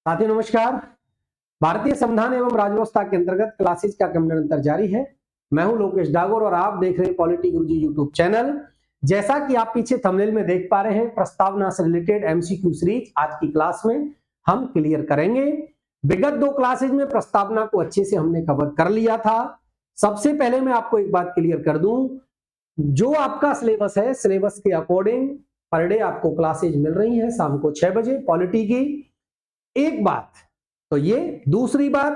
साथियों नमस्कार। भारतीय संविधान एवं राज्यव्यवस्था के अंतर्गत क्लासेज का क्रम निरंतर जारी है। मैं हूं लोकेश डागोर और आप देख रहे हैं पॉलिटी गुरुजी यूट्यूब चैनल। जैसा कि आप पीछे थंबनेल में देख पा रहे हैं, प्रस्तावना से रिलेटेड एमसीक्यू सीरीज आज की क्लास में हम क्लियर करेंगे। विगत दो क्लासेज में प्रस्तावना को अच्छे से हमने कवर कर लिया था। सबसे पहले मैं आपको एक बात क्लियर कर दूं, जो आपका सिलेबस है, सिलेबस के अकॉर्डिंग पर डे आपको क्लासेज मिल रही है शाम को 6 बजे पॉलिटी की। एक बात तो ये, दूसरी बात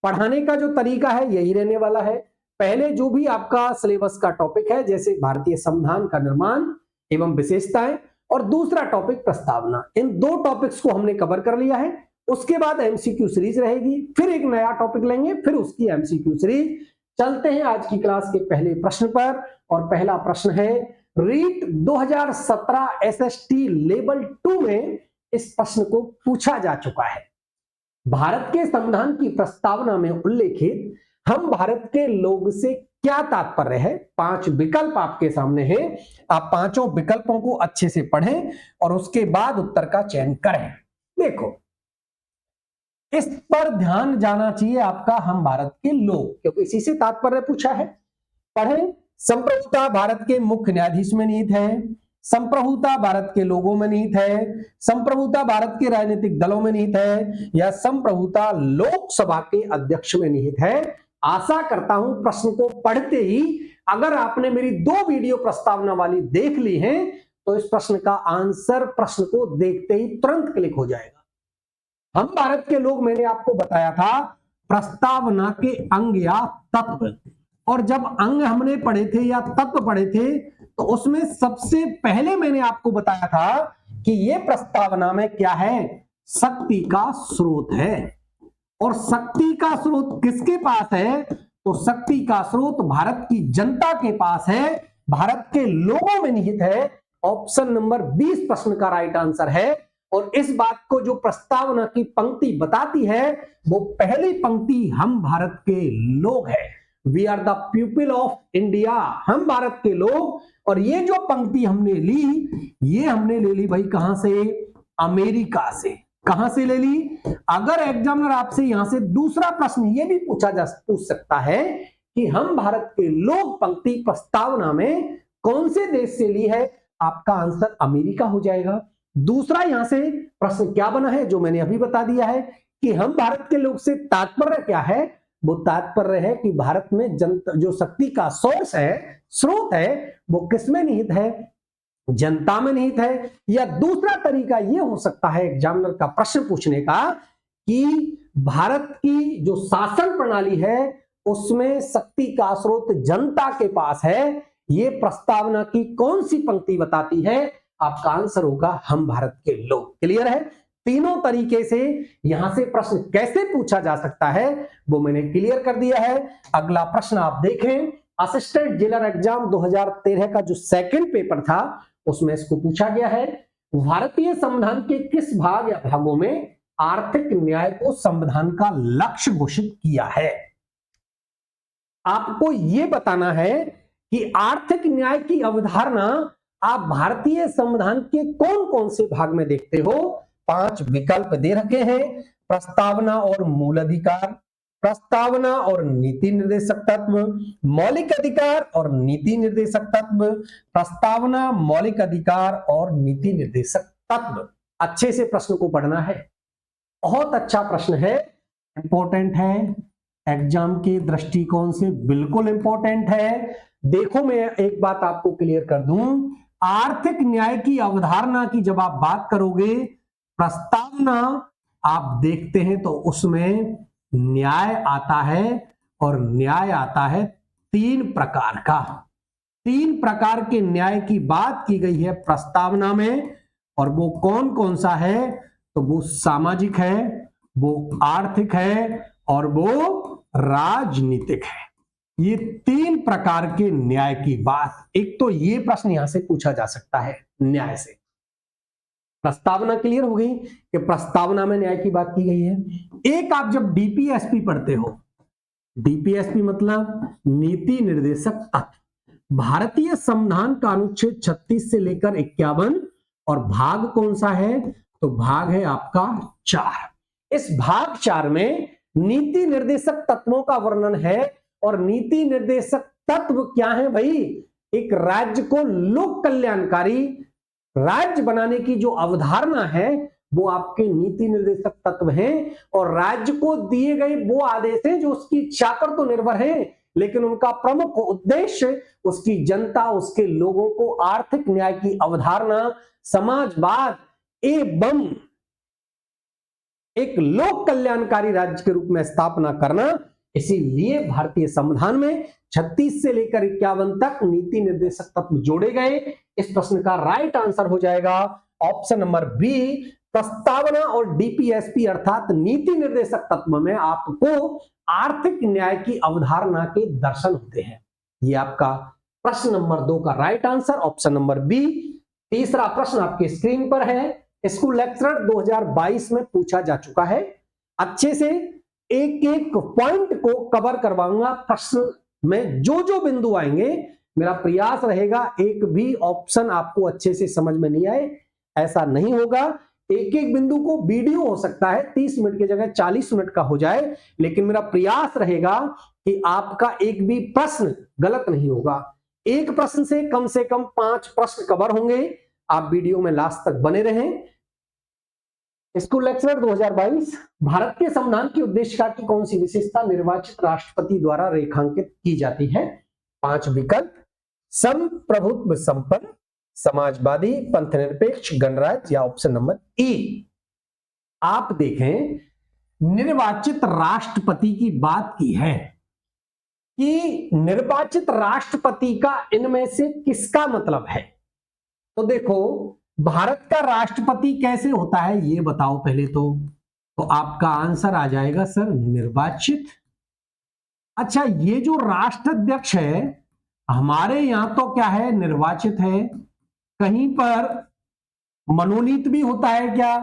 पढ़ाने का जो तरीका है यही रहने वाला है। पहले जो भी आपका सिलेबस का टॉपिक है, जैसे भारतीय संविधान का निर्माण एवं विशेषताएं, और दूसरा टॉपिक प्रस्तावना, इन दो टॉपिक्स को हमने कवर कर लिया है। उसके बाद एमसीक्यू सीरीज रहेगी, फिर एक नया टॉपिक लेंगे, फिर उसकी एमसीक्यू सीरीज। चलते हैं आज की क्लास के पहले प्रश्न पर, और पहला प्रश्न है रीट 2017 एसएसटी लेवल 2 में इस प्रश्न को पूछा जा चुका है। भारत के संविधान की प्रस्तावना में उल्लेखित हम भारत के लोग से क्या तात्पर्य है। 5 विकल्प आपके सामने हैं, आप पांचों विकल्पों को अच्छे से पढ़ें और उसके बाद उत्तर का चयन करें। देखो, इस पर ध्यान जाना चाहिए आपका, हम भारत के लोग, क्योंकि इसी से तात्पर्य पूछा है। पढ़ें। संप्रभुता भारत के मुख्य न्यायाधीश में निहित है, संप्रभुता भारत के लोगों में निहित है, संप्रभुता भारत के राजनीतिक दलों में निहित है, या संप्रभुता लोकसभा के अध्यक्ष में निहित है। आशा करता हूं प्रश्न को पढ़ते ही, अगर आपने मेरी 2 वीडियो प्रस्तावना वाली देख ली हैं, तो इस प्रश्न का आंसर प्रश्न को देखते ही तुरंत क्लिक हो जाएगा। हम भारत के लोग, मैंने आपको बताया था प्रस्तावना के अंग या तत्व, और जब अंग हमने पढ़े थे या तत्व पढ़े थे, तो उसमें सबसे पहले मैंने आपको बताया था कि यह प्रस्तावना में क्या है, शक्ति का स्रोत है। और शक्ति का स्रोत किसके पास है, तो शक्ति का स्रोत भारत की जनता के पास है, भारत के लोगों में निहित है। ऑप्शन नंबर 20 प्रश्न का राइट आंसर है। और इस बात को जो प्रस्तावना की पंक्ति बताती है, वो पहली पंक्ति हम भारत के लोग है। We are the people of India, हम भारत के लोग। और ये जो पंक्ति हमने ली, ये हमने ले ली भाई कहां से, अमेरिका से। कहां से ले ली? अगर एग्जामिनर आपसे यहां से दूसरा प्रश्न ये भी पूछ सकता है कि हम भारत के लोग पंक्ति प्रस्तावना में कौन से देश से ली है, आपका आंसर अमेरिका हो जाएगा। दूसरा यहां से प्रश्न क्या बना है, जो मैंने अभी बता दिया है कि हम भारत के लोग से तात्पर्य क्या है, वो तात्पर्य है कि भारत में जनता, जो शक्ति का सोर्स है, स्रोत है, वो किसमें निहित है, जनता में निहित है। या दूसरा तरीका यह हो सकता है एग्जामिनर का प्रश्न पूछने का, कि भारत की जो शासन प्रणाली है उसमें शक्ति का स्रोत जनता के पास है। ये प्रस्तावना की कौन सी पंक्ति बताती है, आपका आंसर होगा हम भारत के लोग। क्लियर है? तीनों तरीके से यहां से प्रश्न कैसे पूछा जा सकता है वो मैंने क्लियर कर दिया है। अगला प्रश्न आप देखें, असिस्टेंट जेलर एग्जाम 2013 का जो सेकंड पेपर था, उसमें इसको पूछा गया है, भारतीय संविधान के किस भाग या भागों में आर्थिक न्याय को संविधान का लक्ष्य घोषित किया है। आपको यह बताना है कि आर्थिक न्याय की अवधारणा आप भारतीय संविधान के कौन कौन से भाग में देखते हो। 5 विकल्प दे रखे हैं, प्रस्तावना और मूल अधिकार, प्रस्तावना और नीति निर्देशक तत्व, मौलिक अधिकार और नीति निर्देशक तत्व, प्रस्तावना, मौलिक अधिकार और नीति निर्देशक तत्व। अच्छे से प्रश्न को पढ़ना है, बहुत अच्छा प्रश्न है, इंपॉर्टेंट है, एग्जाम के दृष्टिकोण से बिल्कुल इंपॉर्टेंट है। देखो, मैं एक बात आपको क्लियर कर दूं, आर्थिक न्याय की अवधारणा की जब आप बात करोगे, प्रस्तावना आप देखते हैं तो उसमें न्याय आता है, और न्याय आता है 3 प्रकार का। 3 प्रकार के न्याय की बात की गई है प्रस्तावना में, और वो कौन कौन सा है, तो वो सामाजिक है, वो आर्थिक है, और वो राजनीतिक है। ये 3 प्रकार के न्याय की बात, एक तो ये प्रश्न यहां से पूछा जा सकता है न्याय से। प्रस्तावना क्लियर हो गई कि प्रस्तावना में न्याय की बात की गई है। एक आप जब डीपीएसपी पढ़ते हो, डीपीएसपी मतलब नीति निर्देशक तत्व, भारतीय संविधान का अनुच्छेद 36 से लेकर 51, और भाग कौन सा है, तो भाग है आपका 4। इस भाग 4 में नीति निर्देशक तत्वों का वर्णन है। और नीति निर्देशक तत्व क्या है भाई? एक राज्य को लोक कल्याणकारी राज्य बनाने की जो अवधारणा है वो आपके नीति निर्देशक तत्व हैं। और राज्य को दिए गए वो आदेश हैं जो उसकी इच्छा पर तो निर्भर है, लेकिन उनका प्रमुख उद्देश्य उसकी जनता, उसके लोगों को आर्थिक न्याय की अवधारणा, समाजवाद एवं एक लोक कल्याणकारी राज्य के रूप में स्थापना करना। इसीलिए भारतीय संविधान में 36 से लेकर 51 तक नीति निर्देशक तत्व जोड़े गए। इस प्रश्न का राइट आंसर हो जाएगा ऑप्शन नंबर बी। प्रस्तावना और डीपीएसपी अर्थात नीति निर्देशक तत्व में आपको आर्थिक न्याय की अवधारणा के दर्शन होते हैं। ये आपका प्रश्न नंबर 2 का right answer option number B. तीसरा प्रश्न आपके स्क्रीन पर है, स्कूल लेक्चरर 2022 में पूछा जा चुका है। अच्छे से एक एक पॉइंट को कवर करवाऊंगा। प्रश्न में जो जो बिंदु आएंगे मेरा प्रयास रहेगा एक भी ऑप्शन आपको अच्छे से समझ में नहीं आए, ऐसा नहीं होगा। एक एक बिंदु को वीडियो हो सकता है 30 मिनट की जगह 40 मिनट का हो जाए, लेकिन मेरा प्रयास रहेगा कि आपका एक भी प्रश्न गलत नहीं होगा। एक प्रश्न से कम 5 प्रश्न कवर होंगे। आप वीडियो में लास्ट तक बने रहें। स्कूल लेक्चरर 2022, भारत के संविधान की उद्देशिका की कौन सी विशेषता निर्वाचित राष्ट्रपति द्वारा रेखांकित की जाती है? 5 विकल्प, संप्रभुत्व संपन्न, समाजवादी, पंथ निरपेक्ष, गणराज्य या ऑप्शन नंबर ई। आप देखें, निर्वाचित राष्ट्रपति की बात की है कि निर्वाचित राष्ट्रपति का इनमें से किसका मतलब है? तो देखो, भारत का राष्ट्रपति कैसे होता है ये बताओ पहले तो आपका आंसर आ जाएगा सर निर्वाचित। अच्छा, ये जो राष्ट्राध्यक्ष है हमारे यहां तो क्या है? निर्वाचित है। कहीं पर मनोनीत भी होता है क्या?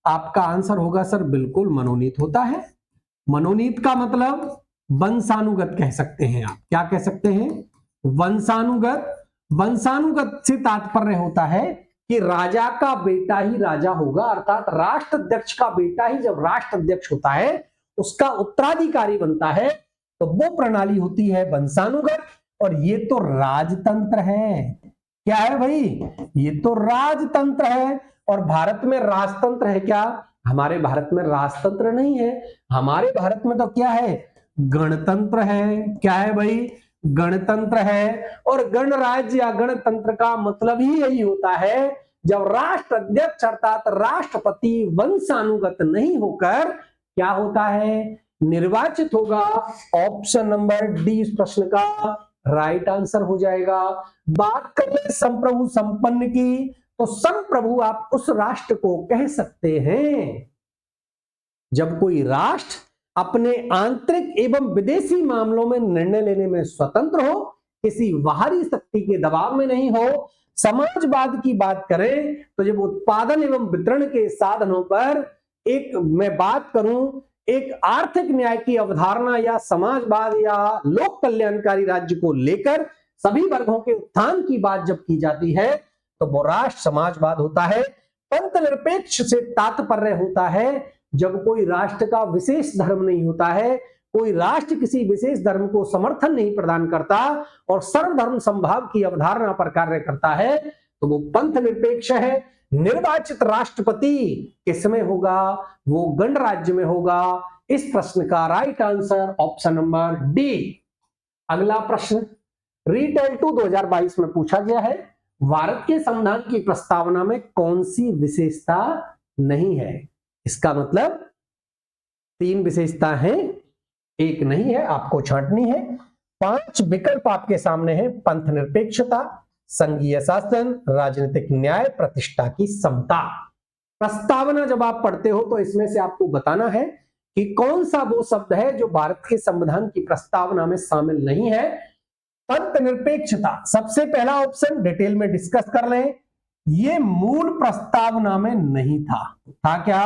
आपका आंसर होगा सर बिल्कुल मनोनीत होता है। मनोनीत का मतलब वंशानुगत कह सकते हैं आप। क्या कह सकते हैं? वंशानुगत। वंशानुगत से तात्पर्य होता है कि राजा का बेटा ही राजा होगा, अर्थात राष्ट्राध्यक्ष का बेटा ही जब राष्ट्राध्यक्ष होता है उसका उत्तराधिकारी बनता है, तो वो प्रणाली होती है वंशानुगत। और ये तो राजतंत्र है। क्या है भाई? ये तो राजतंत्र है। और भारत में राजतंत्र है क्या? हमारे भारत में राजतंत्र नहीं है। हमारे भारत में तो क्या है? गणतंत्र है। क्या है भाई? गणतंत्र है। और गणराज्य या गणतंत्र का मतलब ही यही होता है जब राष्ट्राध्यक्ष अर्थात राष्ट्रपति वंशानुगत नहीं होकर क्या होता है? निर्वाचित होगा। ऑप्शन नंबर डी इस प्रश्न का राइट आंसर हो जाएगा। बात करें संप्रभु संपन्न की, तो संप्रभु आप उस राष्ट्र को कह सकते हैं जब कोई राष्ट्र अपने आंतरिक एवं विदेशी मामलों में निर्णय लेने में स्वतंत्र हो, किसी बाहरी शक्ति के दबाव में नहीं हो। समाजवाद की बात करें तो जब उत्पादन एवं वितरण के साधनों पर एक मैं बात करूं, एक आर्थिक न्याय की अवधारणा या समाजवाद या लोक कल्याणकारी राज्य को लेकर सभी वर्गों के उत्थान की बात जब की जाती है तो वो राष्ट्र समाजवाद होता है। पंथ निरपेक्ष से तात्पर्य होता है जब कोई राष्ट्र का विशेष धर्म नहीं होता है, कोई राष्ट्र किसी विशेष धर्म को समर्थन नहीं प्रदान करता और सर्वधर्म समभाव की अवधारणा पर कार्य करता है, तो वो पंथ निरपेक्ष है। निर्वाचित राष्ट्रपति किसमें होगा? वो गणराज्य में होगा। इस प्रश्न का right answer option number D. अगला प्रश्न रीटेल 2 2022 में पूछा गया है, भारत के संविधान की प्रस्तावना में कौन सी विशेषता नहीं है? इसका मतलब 3 विशेषता हैं, एक नहीं है, आपको छांटनी है। 5 विकल्प आपके सामने हैं। पंथ निरपेक्षता, संघीय शासन, राजनीतिक न्याय, प्रतिष्ठा की समता। प्रस्तावना जब आप पढ़ते हो तो इसमें से आपको बताना है कि कौन सा वो शब्द है जो भारत के संविधान की प्रस्तावना में शामिल नहीं है। पंथ निरपेक्षता सबसे पहला ऑप्शन, डिटेल में डिस्कस कर लें। ये मूल प्रस्तावना में नहीं था क्या?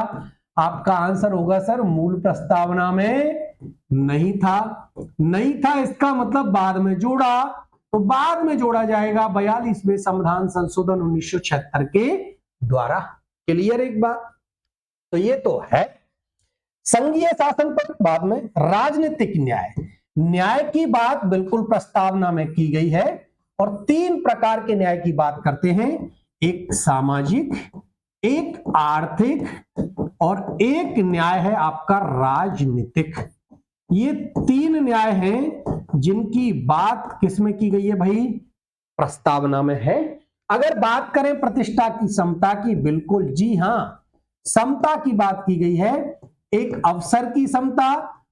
आपका आंसर होगा सर मूल प्रस्तावना में नहीं था। नहीं था इसका मतलब बाद में जोड़ा, तो बाद में जोड़ा जाएगा 42वें संविधान संशोधन 1976 के द्वारा। क्लियर एक बात? तो ये तो है। संघीय शासन पर बाद में। राजनीतिक न्याय, न्याय की बात बिल्कुल प्रस्तावना में की गई है और 3 प्रकार के न्याय की बात करते हैं, एक सामाजिक, एक आर्थिक और एक न्याय है आपका राजनीतिक। ये 3 न्याय हैं जिनकी बात किसमें की गई है भाई, प्रस्तावना में है। अगर बात करें प्रतिष्ठा की, समता की, बिल्कुल जी हां, समता की बात की गई है। एक अवसर की समता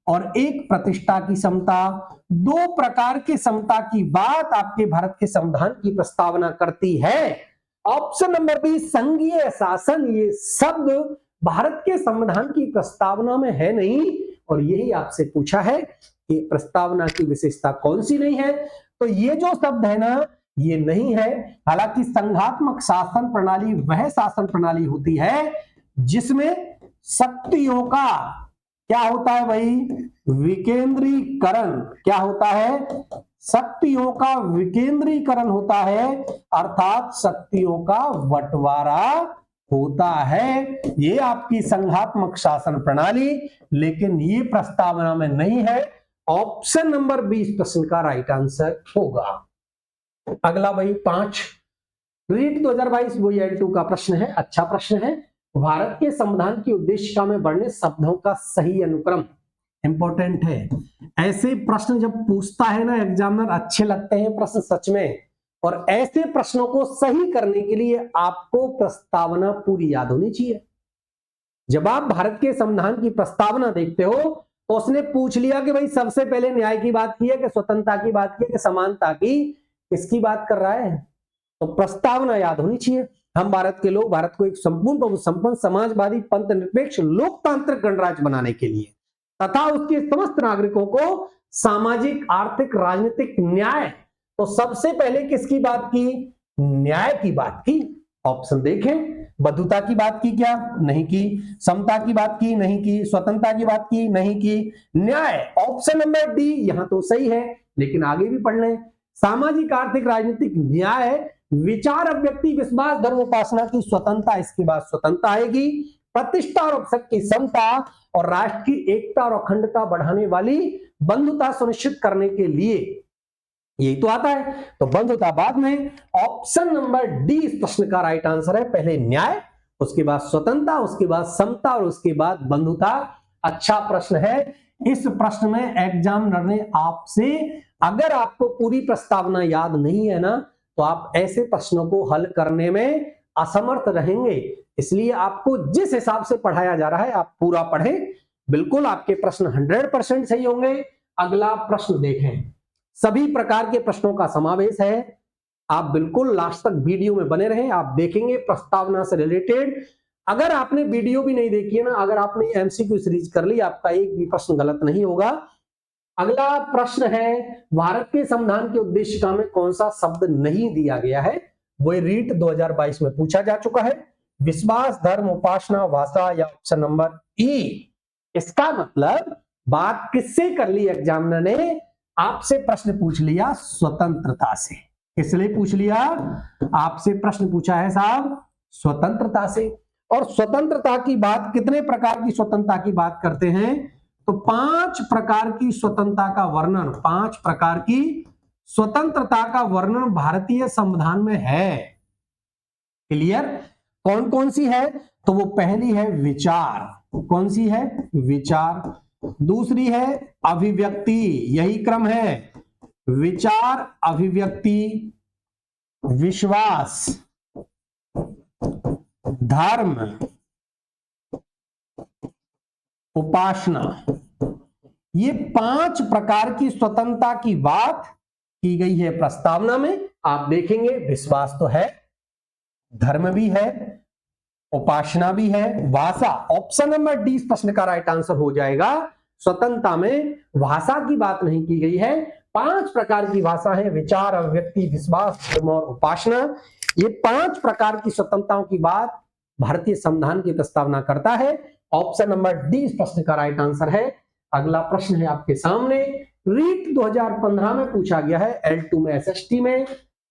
और एक प्रतिष्ठा की समता, 2 प्रकार के समता की बात आपके भारत के संविधान की प्रस्तावना करती है। ऑप्शन नंबर बी संघीय शासन, ये शब्द भारत के संविधान की प्रस्तावना में है नहीं, और यही आपसे पूछा है कि प्रस्तावना की विशेषता कौन सी नहीं है, तो ये जो शब्द है ना, ये नहीं है। हालांकि संघात्मक शासन प्रणाली वह शासन प्रणाली होती है जिसमें शक्तियों का क्या होता है भाई, विकेंद्रीकरण। क्या होता है, शक्तियों का विकेंद्रीकरण होता है, अर्थात शक्तियों का बंटवारा होता है। ये आपकी संघात्मक शासन प्रणाली, लेकिन ये प्रस्तावना में नहीं है। ऑप्शन नंबर 20 प्रश्न का राइट आंसर होगा। अगला भाई 5 रीट 2022 वही L2 का प्रश्न है, अच्छा प्रश्न है। भारत के संविधान की उद्देशिका में वर्णित शब्दों का सही अनुक्रम इंपॉर्टेंट है। ऐसे प्रश्न जब पूछता है ना एग्जामिनर, अच्छे लगते हैं प्रश्न सच में, और ऐसे प्रश्नों को सही करने के लिए आपको प्रस्तावना पूरी याद होनी चाहिए। जब आप भारत के संविधान की प्रस्तावना देखते हो तो उसने पूछ लिया कि भाई सबसे पहले न्याय की बात की है कि स्वतंत्रता की बात की है कि समानता की, किसकी बात कर रहा है, तो प्रस्तावना याद होनी चाहिए। हम भारत के लोग भारत को एक संपूर्ण संपन्न समाजवादी पंथ निरपेक्ष लोकतांत्रिक गणराज्य बनाने के लिए तथा उसके समस्त नागरिकों को सामाजिक, आर्थिक, राजनीतिक न्याय, तो सबसे पहले किसकी बात की, न्याय की बात की। ऑप्शन देखें, बद्धुता की बात की क्या, नहीं की। समता की बात की, नहीं की। स्वतंत्रता की बात की, नहीं की। न्याय, ऑप्शन नंबर डी यहां तो सही है, लेकिन आगे भी पढ़ लें। सामाजिक, आर्थिक, राजनीतिक न्याय, विचार, अभिव्यक्ति, विश्वास, धर्म, उपासना की स्वतंत्रता, इसके बाद स्वतंत्रता आएगी। प्रतिष्ठा और अवसर की समता और राष्ट्र की एकता और अखंडता बढ़ाने वाली बंधुता सुनिश्चित करने के लिए, यही तो आता है, तो बंधुता बाद में। ऑप्शन नंबर डी इस प्रश्न का राइट आंसर है। पहले न्याय, उसके बाद स्वतंत्रता, उसके बाद समता और उसके बाद बंधुता। अच्छा प्रश्न है। इस प्रश्न में एग्जामिनर ने आपसे, अगर आपको पूरी प्रस्तावना याद नहीं है ना, तो आप ऐसे प्रश्नों को हल करने में असमर्थ रहेंगे। इसलिए आपको जिस हिसाब से पढ़ाया जा रहा है आप पूरा पढ़ें, बिल्कुल आपके प्रश्न 100% सही होंगे। अगला प्रश्न देखें, सभी प्रकार के प्रश्नों का समावेश है। आप बिल्कुल लास्ट तक वीडियो में बने रहें, आप देखेंगे प्रस्तावना से रिलेटेड। अगर आपने वीडियो भी नहीं देखी है ना, अगर आपने एमसीक्यू सीरीज कर ली, आपका एक भी प्रश्न गलत नहीं होगा। अगला प्रश्न है, भारत के संविधान की उद्देशिका में कौन सा शब्द नहीं दिया गया है, वो रीट 2022 में पूछा जा चुका है। विश्वास, धर्म, उपासना, भाषा या ऑप्शन नंबर ई। इसका मतलब बात किससे कर ली एग्जामिनर ने, आपसे प्रश्न पूछ लिया स्वतंत्रता से। किस लिए पूछ लिया, आपसे प्रश्न पूछा है साहब स्वतंत्रता से। और स्वतंत्रता की बात, कितने प्रकार की स्वतंत्रता की बात करते हैं, तो 5 प्रकार की स्वतंत्रता का वर्णन, 5 प्रकार की स्वतंत्रता का वर्णन भारतीय संविधान में है। क्लियर, कौन कौन सी है, तो वो पहली है विचार, कौन सी है, विचार। दूसरी है अभिव्यक्ति, यही क्रम है, विचार, अभिव्यक्ति, विश्वास, धर्म, उपासना। ये 5 प्रकार की स्वतंत्रता की बात की गई है प्रस्तावना में। आप देखेंगे विश्वास तो है, धर्म भी है, उपासना भी है, भाषा। ऑप्शन नंबर डी इस प्रश्न का राइट आंसर हो जाएगा। स्वतंत्रता में भाषा की बात नहीं की गई है। 5 प्रकार की भाषा है, विचार, अभिव्यक्ति, विश्वास, धर्म और उपासना। ये 5 प्रकार की स्वतंत्रताओं की बात भारतीय संविधान की प्रस्तावना करता है। ऑप्शन नंबर डी इस प्रश्न का राइट आंसर है। अगला प्रश्न है आपके सामने, रीट 2015 में पूछा गया है, L2 में, SST में।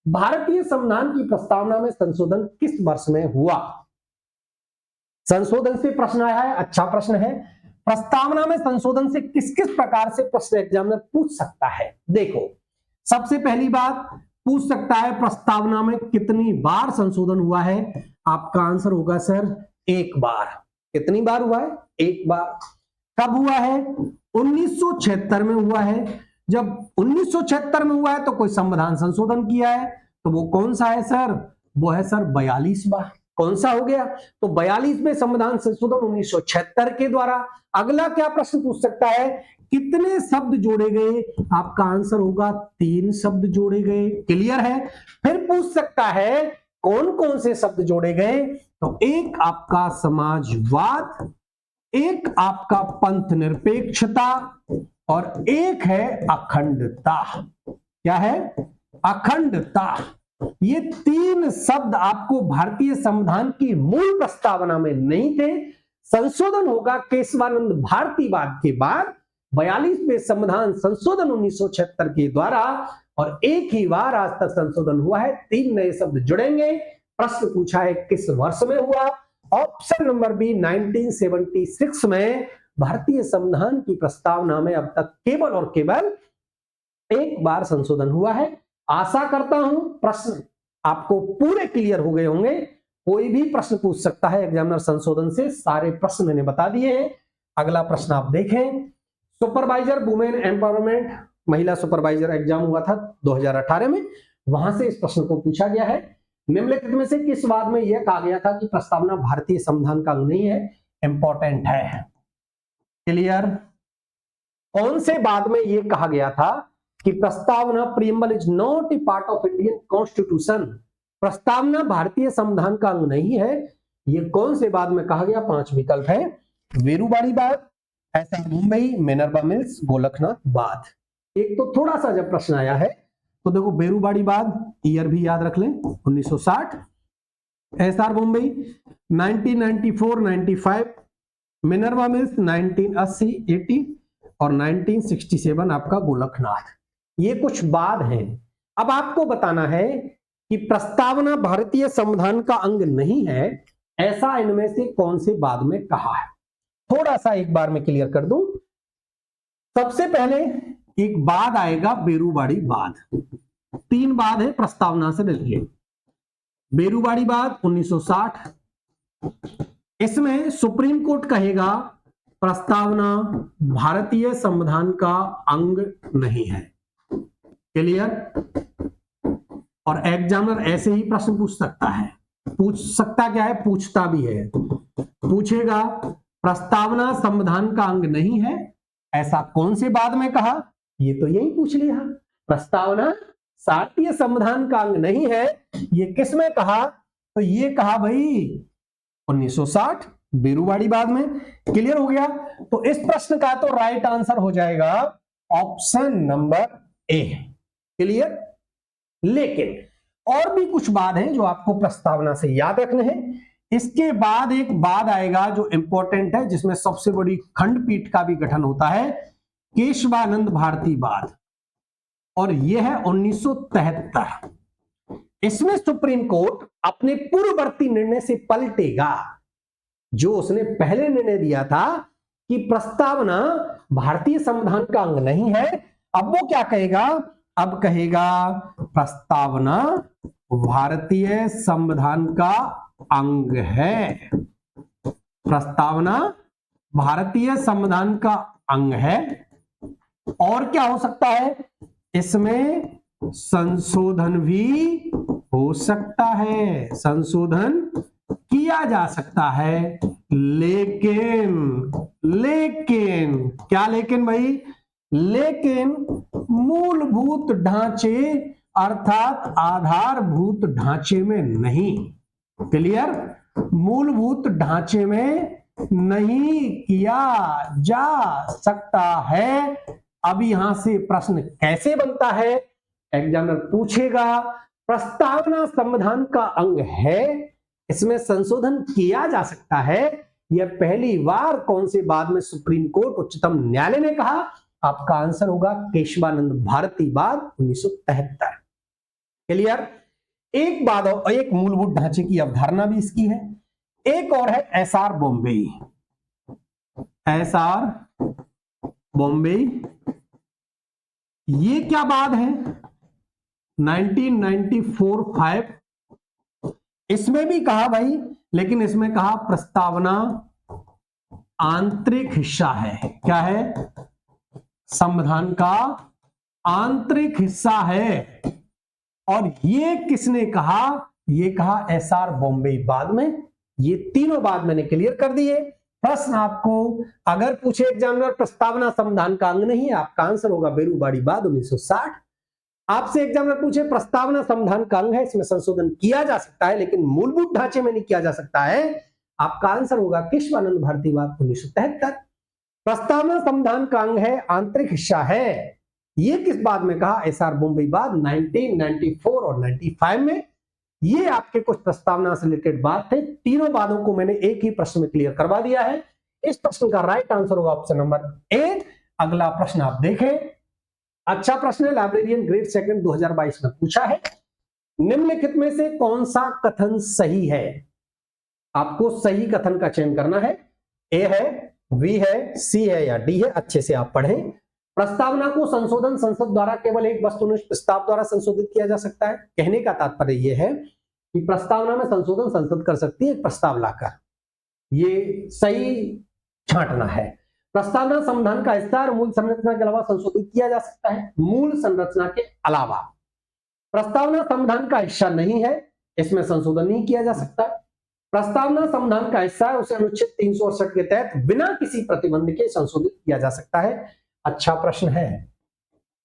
भारतीय संविधान की प्रस्तावना में संशोधन किस वर्ष में हुआ। संशोधन से प्रश्न आया है, अच्छा प्रश्न है। प्रस्तावना में संशोधन से किस किस प्रकार से प्रश्न एग्जामिनर पूछ सकता है? देखो, सबसे पहली बात पूछ सकता है प्रस्तावना में कितनी बार संशोधन हुआ है। आपका आंसर होगा सर एक बार। कितनी बार हुआ है? एक बार। कब हुआ है? 1976 में हुआ है। जब 1976 में हुआ है तो कोई संविधान संशोधन किया है, तो वो कौन सा है सर? वो है सर 42वां। कौन सा हो गया? तो 42वें संविधान संशोधन 1976 के द्वारा। अगला क्या प्रश्न पूछ सकता है? कितने शब्द जोड़े गए? आपका आंसर होगा 3 शब्द जोड़े गए। क्लियर है? फिर पूछ सकता है कौन कौन से शब्द जोड़े गए? तो एक आपका समाजवाद, एक आपका पंथ निरपेक्षता और एक है अखंडता। क्या है? अखंडता। ये 3 शब्द आपको भारतीय संविधान की मूल प्रस्तावना में नहीं थे। संशोधन होगा केशवानंद भारतीवाद के बाद 42वें संविधान संशोधन 1976 के द्वारा, और एक ही बार आज तक संशोधन हुआ है। 3 नए शब्द जुड़ेंगे। प्रश्न पूछा है किस वर्ष में हुआ? ऑप्शन नंबर बी 1976 में भारतीय संविधान की प्रस्तावना में अब तक केवल और केवल एक बार संशोधन हुआ है। आशा करता हूं प्रश्न आपको पूरे क्लियर हो गए होंगे। कोई भी प्रश्न पूछ सकता है एग्जामिनर संशोधन से, सारे प्रश्न मैंने बता दिए हैं। अगला प्रश्न आप देखें, सुपरवाइजर वुमेन एम्पावरमेंट महिला सुपरवाइजर एग्जाम हुआ था 2018 में, वहां से इस प्रश्न को पूछा गया है। निम्नलिखित में से किस वाद में यह कहा गया था कि प्रस्तावना भारतीय संविधान का अंग नहीं है? इंपॉर्टेंट है। क्लियर? कौन से वाद में यह कहा गया था कि प्रस्तावना preamble is not a part of Indian constitution? प्रस्तावना भारतीय संविधान का अंग नहीं है। यह कौन से वाद में कहा गया? 5 विकल्प है। वेरुवाड़ी वाद, SR Mumbai, Minerva mills, Golaknath वाद। एक तो थोड़ा सा जब प्रश्न आया है तो देखो, बेरूबाड़ी बाद ईयर भी याद रख लें 1960, एसआर मुंबई 1994-95, मिनर्वा मिल्स 1980-80 और 1967 आपका गोलकनाथ। ये कुछ बाद हैं। अब आपको बताना है कि प्रस्तावना भारतीय संविधान का अंग नहीं है, ऐसा इनमें से कौन से बाद में कहा है? थोड़ा सा एक बार में क्लियर कर दूं। सबसे पहले एक बाद आएगा बेरूबाड़ी बाद। 3 बाद है प्रस्तावना से रिलेटेड। बेरूबाड़ी बाद 1960, इसमें सुप्रीम कोर्ट कहेगा प्रस्तावना भारतीय संविधान का अंग नहीं है। क्लियर? और एग्जामिनर ऐसे ही प्रश्न पूछ सकता है। पूछ सकता क्या है? पूछता भी है। पूछेगा प्रस्तावना संविधान का अंग नहीं है, ऐसा कौन से बाद में कहा? ये तो यही पूछ लिया। प्रस्तावना भारतीय संविधान का अंग नहीं है, ये किस में कहा? तो ये कहा भाई 1960 बेरूवाड़ी बाद में। क्लियर हो गया? तो इस प्रश्न का तो राइट आंसर हो जाएगा ऑप्शन नंबर ए। क्लियर? लेकिन और भी कुछ बाद हैं जो आपको प्रस्तावना से याद रखने हैं। इसके बाद एक बाद आएगा जो इंपॉर्टेंट है, जिसमें सबसे बड़ी खंडपीठ का भी गठन होता है, केशवानंद भारती बाद, और यह है 1973। इसमें सुप्रीम कोर्ट अपने पूर्ववर्ती निर्णय से पलटेगा। जो उसने पहले निर्णय दिया था कि प्रस्तावना भारतीय संविधान का अंग नहीं है, अब वो क्या कहेगा? अब कहेगा प्रस्तावना भारतीय संविधान का अंग है। प्रस्तावना भारतीय संविधान का अंग है। और क्या हो सकता है? इसमें संशोधन भी हो सकता है, संशोधन किया जा सकता है। लेकिन क्या लेकिन भाई? लेकिन मूलभूत ढांचे अर्थात आधारभूत ढांचे में नहीं। क्लियर? मूलभूत ढांचे में नहीं किया जा सकता है। अब यहां से प्रश्न कैसे बनता है? एग्जामिनर पूछेगा प्रस्तावना संविधान का अंग है, इसमें संशोधन किया जा सकता है, यह पहली बार कौन से बाद में सुप्रीम कोर्ट उच्चतम न्यायालय ने कहा? आपका आंसर होगा केशवानंद भारती बाद 1973। क्लियर? एक बाद और एक मूलभूत ढांचे की अवधारणा भी इसकी है। एक और है एसआर बॉम्बे। एसआर बॉम्बे, ये क्या बात है 1994-5, इसमें भी कहा भाई, लेकिन इसमें कहा प्रस्तावना आंतरिक हिस्सा है। क्या है? संविधान का आंतरिक हिस्सा है। और ये किसने कहा? ये कहा एसआर बॉम्बे। बाद में ये तीनों बात मैंने क्लियर कर दी है। प्रश्न आपको अगर पूछे एग्जामिनर प्रस्तावना संविधान का अंग नहीं है, आपका आंसर होगा बेरूबाड़ी बाद 1960। आपसे एग्जामिनर पूछे प्रस्तावना संविधान का अंग है, इसमें संशोधन किया जा सकता है लेकिन मूलभूत ढांचे में नहीं किया जा सकता है, आपका आंसर होगा केशवानंद भारतीवाद 1973। प्रस्तावना संविधान का अंग है, आंतरिक हिस्सा है, ये किस बात में कहा? एसआर बॉम्बे बाद 1994 और 95 में। ये आपके कुछ प्रस्तावना से रिलेटेड बात थे। तीनों बातों को मैंने एक ही प्रश्न में क्लियर करवा दिया है। इस प्रश्न का राइट आंसर होगा ऑप्शन नंबर ए। अगला प्रश्न आप देखें, अच्छा प्रश्न है, लाइब्रेरियन ग्रेड सेकंड 2022 में पूछा है। निम्नलिखित में से कौन सा कथन सही है? आपको सही कथन का चयन करना है। ए है, बी है, सी है या डी है? अच्छे से आप पढ़ें। प्रस्तावना को संशोधन संसद द्वारा केवल एक वस्तुनिष्ठ प्रस्ताव द्वारा संशोधित किया जा सकता है। कहने का तात्पर्य यह है कि प्रस्तावना में संशोधन संसद कर सकती है एक प्रस्ताव लाकर, ये सही छांटना है। प्रस्तावना संविधान का हिस्सा और मूल संरचना के अलावा संशोधित किया जा सकता है। मूल संरचना के अलावा प्रस्तावना संविधान का हिस्सा नहीं है, इसमें संशोधन नहीं किया जा सकता। प्रस्तावना संविधान का हिस्सा है, उसे अनुच्छेद 368 के तहत बिना किसी प्रतिबंध के संशोधित किया जा सकता है। अच्छा प्रश्न है।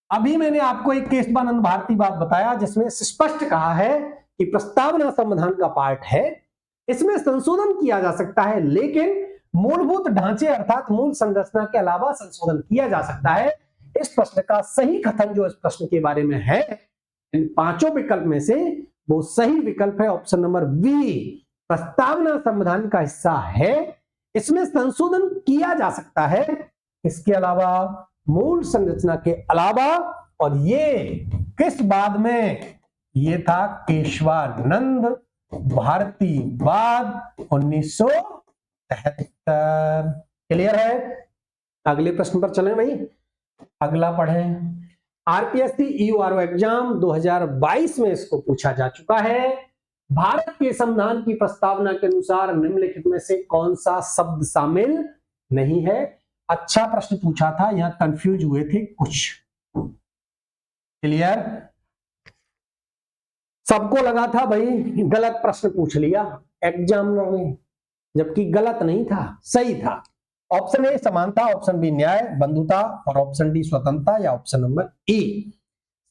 अभी मैंने आपको एक केशवानंद भारतीवाद बताया जिसमें स्पष्ट कहा है कि प्रस्तावना संविधान का पार्ट है, इसमें संशोधन किया जा सकता है लेकिन मूलभूत ढांचे अर्थात मूल संरचना के अलावा संशोधन किया जा सकता है। इस प्रश्न का सही कथन जो इस प्रश्न के बारे में है, इन पांचों विकल्प में से वो सही विकल्प है ऑप्शन नंबर बी। प्रस्तावना संविधान का हिस्सा है, इसमें संशोधन किया जा सकता है, इसके अलावा मूल संरचना के अलावा। और ये किस बाद में? ये था केशवानंद भारतीवाद 1973। क्लियर है? अगले प्रश्न पर चलें भाई, अगला पढ़ें। आरपीएससी ईयूआरओ एग्जाम 2022 में इसको पूछा जा चुका है। भारत के संविधान की प्रस्तावना के अनुसार निम्नलिखित में से कौन सा शब्द शामिल नहीं है? अच्छा प्रश्न पूछा था, यहां कंफ्यूज हुए थे कुछ। क्लियर? सबको लगा था भाई गलत प्रश्न पूछ लिया एग्जामिनर ने, जबकि गलत नहीं था, सही था। ऑप्शन ए समानता, ऑप्शन बी न्याय बंधुता और ऑप्शन डी स्वतंत्रता या ऑप्शन नंबर ए।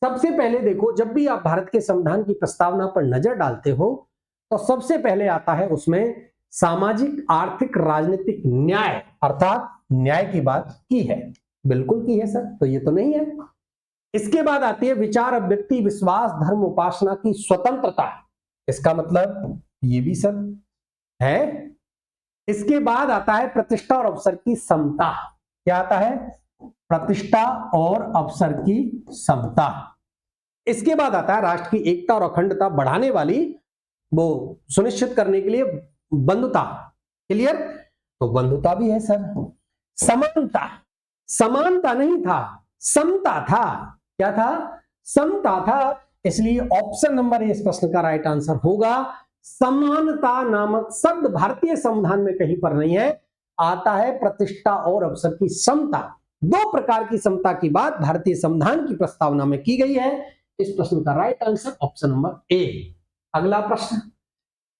सबसे पहले देखो, जब भी आप भारत के संविधान की प्रस्तावना पर नजर डालते हो तो सबसे पहले आता है उसमें सामाजिक आर्थिक राजनीतिक न्याय, अर्थात न्याय की बात की है। बिल्कुल की है सर, तो ये तो नहीं है। इसके बाद आती है विचार अभिव्यक्ति विश्वास धर्म उपासना की स्वतंत्रता, इसका मतलब ये भी सर है। इसके बाद आता है प्रतिष्ठा और अवसर की समता। क्या आता है? प्रतिष्ठा और अवसर की समता। इसके बाद आता है राष्ट्र की एकता और अखंडता बढ़ाने वाली, वो सुनिश्चित करने के लिए बंधुता। क्लियर? तो बंधुता भी है सर। समानता, समानता नहीं था, समता था। क्या था? समता था। इसलिए ऑप्शन नंबर ए इस प्रश्न का राइट आंसर होगा। समानता नामक शब्द भारतीय संविधान में कहीं पर नहीं है, आता है प्रतिष्ठा और अवसर की समता। दो प्रकार की समता की बात भारतीय संविधान की प्रस्तावना में की गई है। इस प्रश्न का right answer option number A. अगला प्रश्न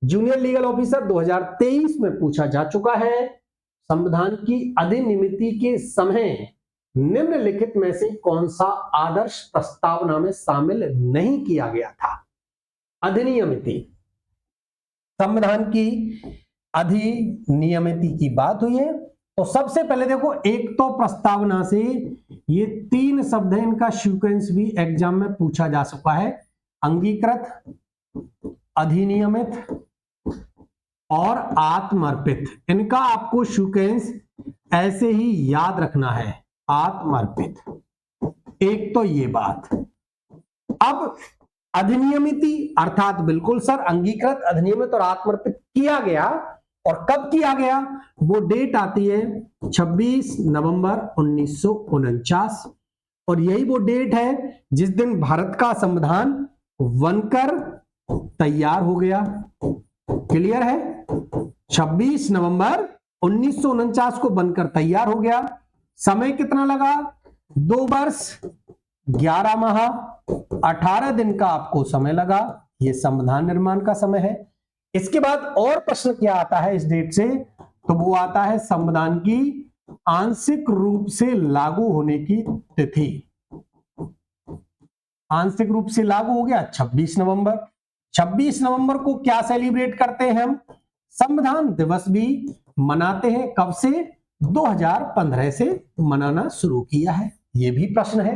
जूनियर लीगल ऑफिसर 2023 में पूछा जा चुका है। संविधान की अधिनियमिति के समय निम्नलिखित में से कौन सा आदर्श प्रस्तावना में शामिल नहीं किया गया था? अधिनियमिति, संविधान की अधिनियमिति की बात हुई है। तो सबसे पहले देखो, एक तो प्रस्तावना से ये तीन शब्द है, इनका सीक्वेंस भी एग्जाम में पूछा जा चुका है। अंगीकृत, अधिनियमित और आत्मर्पित। इनका आपको सीक्वेंस ऐसे ही याद रखना है। आत्मर्पित, एक तो ये बात। अब अधिनियमिति अर्थात बिल्कुल सर अंगीकृत, अधिनियमित और आत्मर्पित किया गया, और कब किया गया, वो डेट आती है 26 नवंबर 1949, और यही वो डेट है जिस दिन भारत का संविधान बनकर तैयार हो गया। क्लियर है? 26 नवंबर 1949 को बनकर तैयार हो गया। समय कितना लगा? 2 वर्ष 11 माह 18 दिन का आपको समय लगा। यह संविधान निर्माण का समय है। इसके बाद और प्रश्न क्या आता है इस डेट से, तो वो आता है संविधान की आंशिक रूप से लागू होने की तिथि। आंशिक रूप से लागू हो गया 26 नवंबर। 26 नवंबर को क्या सेलिब्रेट करते हैं हम? संविधान दिवस भी मनाते हैं। कब से? 2015 से मनाना शुरू किया है। यह भी प्रश्न है।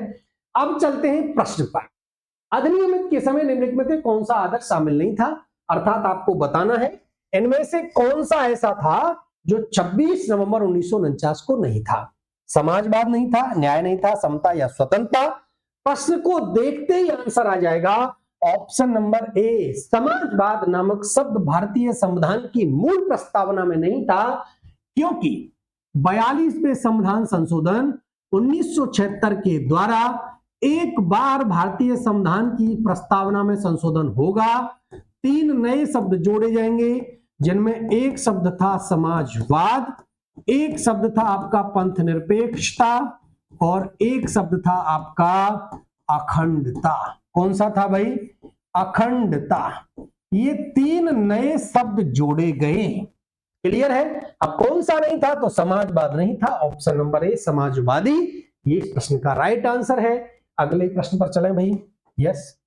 अब चलते हैं प्रश्न पर। अधिनियमित के समय निम्नलिखित में से कौन सा आदर्श शामिल नहीं था? अर्थात आपको बताना है इनमें से कौन सा ऐसा था जो 26 नवंबर 1949 को नहीं था। समाजवाद नहीं था, न्याय नहीं था, समता या स्वतंत्रता। प्रश्न को देखते ही आंसर आ जाएगा ऑप्शन नंबर ए। समाजवाद नामक शब्द भारतीय संविधान की मूल प्रस्तावना में नहीं था, क्योंकि 42वें संविधान संशोधन 1976 के द्वारा एक बार भारतीय संविधान की प्रस्तावना में संशोधन होगा। 3 नए शब्द जोड़े जाएंगे, जिनमें एक शब्द था समाजवाद, एक शब्द था आपका पंथ निरपेक्षता, और एक शब्द था आपका अखंडता। कौन सा था भाई? अखंडता। ये 3 नए शब्द जोड़े गए। क्लियर है? अब कौन सा नहीं था? तो समाजवाद नहीं था। ऑप्शन नंबर ए समाजवादी ये इस प्रश्न का राइट आंसर है। अगले प्रश्न पर चलें भाई। यस,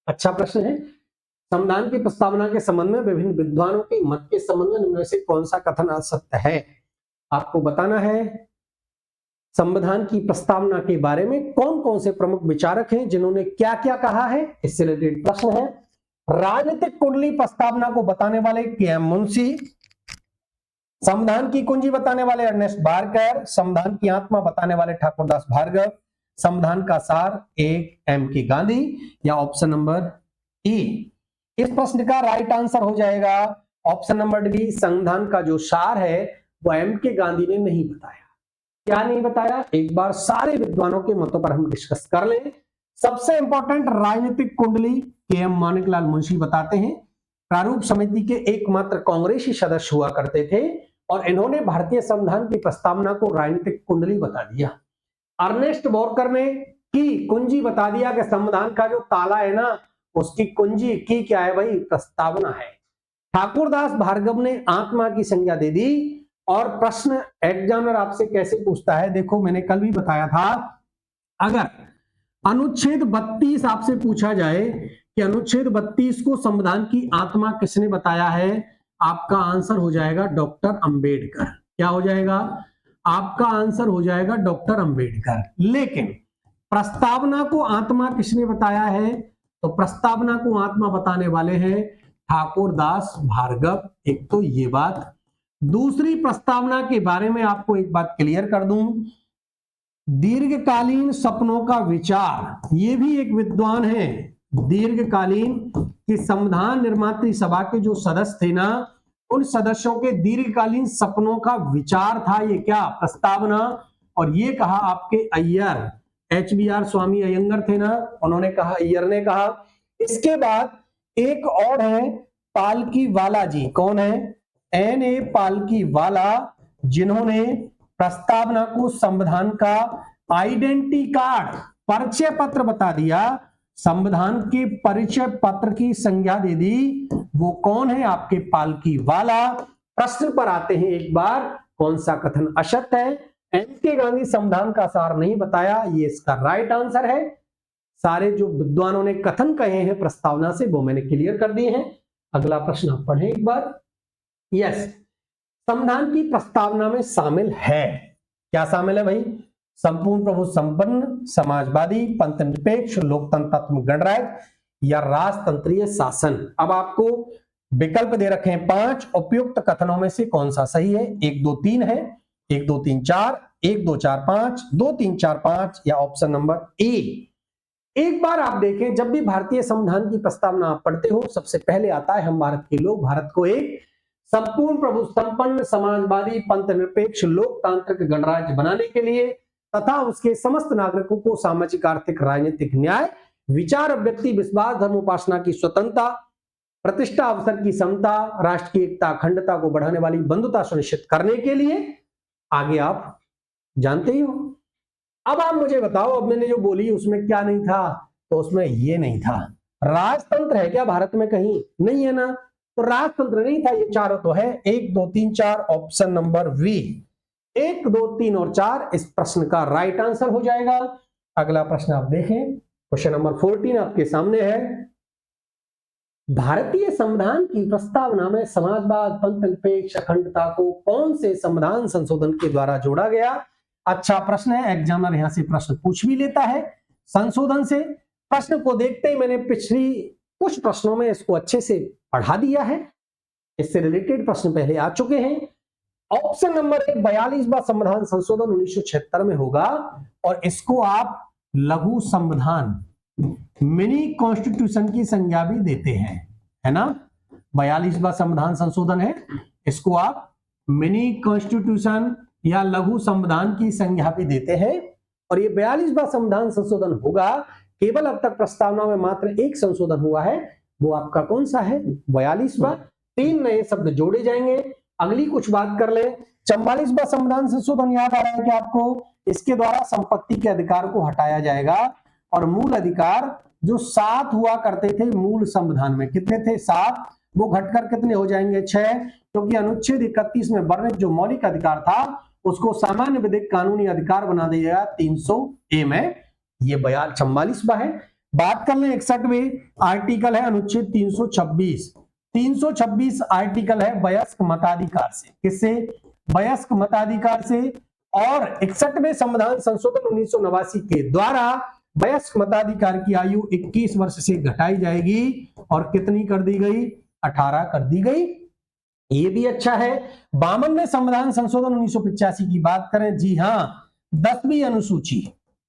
अच्छा प्रश्न है। संविधान की प्रस्तावना के संबंध में विभिन्न विद्वानों के मत के संबंध में निम्न में से कौन सा कथन असत्य है? आपको बताना है संविधान की प्रस्तावना के बारे में कौन कौन से प्रमुख विचारक हैं जिन्होंने क्या क्या कहा है। इससे रिलेटेड प्रश्न है। राजनीतिक कुंडली प्रस्तावना को बताने वाले के.एम. मुंशी, संविधान की कुंजी बताने वाले अर्नेस्ट बारकर, संविधान की आत्मा बताने वाले ठाकुरदास भार्गव, संविधान का सार एम.के. गांधी, या ऑप्शन नंबर ए। इस प्रश्न का राइट आंसर हो जाएगा ऑप्शन नंबर डी। संविधान का जो सार है वो एम.के. गांधी ने नहीं बताया। क्या नहीं बताया? एक बार सारे विद्वानों के मतों पर हम डिस्कस कर लें। सबसे इंपॉर्टेंट राजनीतिक कुंडली के.एम. माणिकलाल मुंशी बताते हैं। प्रारूप समिति के एकमात्र कांग्रेसी सदस्य हुआ करते थे और इन्होंने भारतीय संविधान की प्रस्तावना को राजनीतिक कुंडली बता दिया। अर्नेस्ट बोरकर ने की कुंजी बता दिया कि संविधान का जो ताला है ना, उसकी कुंजी की क्या है भाई? प्रस्तावना है। ठाकुरदास भार्गव ने आत्मा की संज्ञा दे दी। और प्रश्न एग्जामिनर आपसे कैसे पूछता है, देखो मैंने कल भी बताया था, अगर अनुच्छेद 32 आपसे पूछा जाए कि अनुच्छेद 32 को संविधान की आत्मा किसने बताया है, आपका आंसर हो जाएगा डॉक्टर अंबेडकर। क्या हो जाएगा? आपका आंसर हो जाएगा डॉक्टर अंबेडकर। लेकिन प्रस्तावना को आत्मा किसने बताया है? तो प्रस्तावना को आत्मा बताने वाले हैं ठाकुरदास भार्गव। एक तो ये बात। दूसरी, प्रस्तावना के बारे में आपको एक बात क्लियर कर दूं, दीर्घकालीन सपनों का विचार, ये भी एक विद्वान है। दीर्घकालीन की संविधान निर्मात्री सभा के जो सदस्य थे ना, उन सदस्यों के दीर्घकालीन सपनों का विचार था ये क्या? प्रस्तावना। और ये कहा आपके अय्यर, एच.बी.आर. स्वामी अयंगर थे ना, उन्होंने कहा, अय्यर ने कहा। इसके बाद एक और है पालकी वाला जी। कौन है? N.A. पालकी वाला, जिन्होंने प्रस्तावना को संविधान का आइडेंटिटी कार्ड, परिचय पत्र बता दिया, संविधान के परिचय पत्र की संज्ञा दे दी। वो कौन है? आपके पालकी वाला। प्रश्न पर आते हैं एक बार, कौन सा कथन असत्य है? एम.के. गांधी संविधान का सार नहीं बताया, ये इसका राइट आंसर है। सारे जो विद्वानों ने कथन कहे हैं प्रस्तावना से, वो मैंने क्लियर कर दिए हैं। अगला प्रश्न आप पढ़ें एक बार। यस, संविधान की प्रस्तावना में शामिल है, क्या शामिल है भाई? संपूर्ण प्रभु संपन्न, समाजवादी, पंथ निरपेक्ष, लोकतंत्रात्मक गणराज्य या राजतंत्रीय शासन। अब आपको विकल्प दे रखे हैं 5। उपयुक्त कथनों में से कौन सा सही है? 1 2 3 है, 1 2 3 4, 1 2 4 5, 2 3 4 5, या ऑप्शन नंबर ए। एक बार आप देखें, जब भी भारतीय संविधान की प्रस्तावना आप पढ़ते हो, सबसे पहले आता है हम भारत के लोग भारत को एक संपूर्ण प्रभु संपन्न समाजवादी पंथ निरपेक्ष लोकतांत्रिक गणराज्य बनाने के लिए तथा उसके समस्त नागरिकों को सामाजिक आर्थिक राजनीतिक न्याय विचार अभिव्यक्ति विश्वास धर्म उपासना की स्वतंत्रता प्रतिष्ठा अवसर की समता राष्ट्र की एकता अखंडता को बढ़ाने वाली बंधुता सुनिश्चित करने के लिए आगे आप जानते ही हो। अब आप मुझे बताओ, अब मैंने जो बोली उसमें क्या नहीं था? तो उसमें ये नहीं था। राजतंत्र है क्या भारत में? कहीं नहीं है ना। तो राजतंत्र नहीं था, ये चारों तो है 1 2 3 4 ऑप्शन नंबर बी 1 2 3 और 4 इस प्रश्न का राइट आंसर हो जाएगा। अगला प्रश्न आप देखें, क्वेश्चन नंबर 14 आपके सामने है। भारतीय संविधान की प्रस्तावना में समाजवाद पंथ निरपेक्ष अखंडता को कौन से संविधान संशोधन के द्वारा जोड़ा गया? अच्छा प्रश्न है, एग्जामिनर यहां से प्रश्न पूछ भी लेता है संशोधन से। प्रश्न को देखते ही मैंने पिछली कुछ प्रश्नों में इसको अच्छे से पढ़ा दिया है, इससे रिलेटेड प्रश्न पहले आ चुके हैं। ऑप्शन नंबर 1 42वां संविधान संशोधन 1976 में होगा और इसको आप लघु संविधान मिनी कॉन्स्टिट्यूशन की संज्ञा भी देते हैं, है ना। 42वां संविधान संशोधन है, इसको आप मिनी कॉन्स्टिट्यूशन या लघु संविधान की संज्ञा भी देते हैं। और ये 42वां संविधान संशोधन होगा। केवल अब तक प्रस्तावना में मात्र एक संशोधन हुआ है, वो आपका कौन सा है? 42वां। 3 नए शब्द जोड़े जाएंगे। अगली कुछ बात कर ले। 44वां संविधान संशोधन याद आ रहा है कि आपको? इसके द्वारा संपत्ति के अधिकार को हटाया जाएगा और मूल अधिकार जो 7 हुआ करते थे मूल संविधान में, कितने थे? 7, वो घटकर कितने हो जाएंगे? 6, क्योंकि अनुच्छेद 31 में वर्णित जो मौलिक अधिकार था उसको सामान्य विधिक कानूनी अधिकार बना दिया गया 300A में। ये 44वां है। बात कर ले 61वें आर्टिकल है अनुच्छेद 326। 326 आर्टिकल है वयस्क मताधिकार से। किससे? वयस्क मताधिकार से। और 61वें संविधान संशोधन 1989 के द्वारा वयस्क मताधिकार की आयु 21 वर्ष से घटाई जाएगी और कितनी कर दी गई? 18 कर दी गई। ये भी अच्छा है। 52वें संविधान संशोधन 1985 की बात करें, जी हां, 10वीं अनुसूची।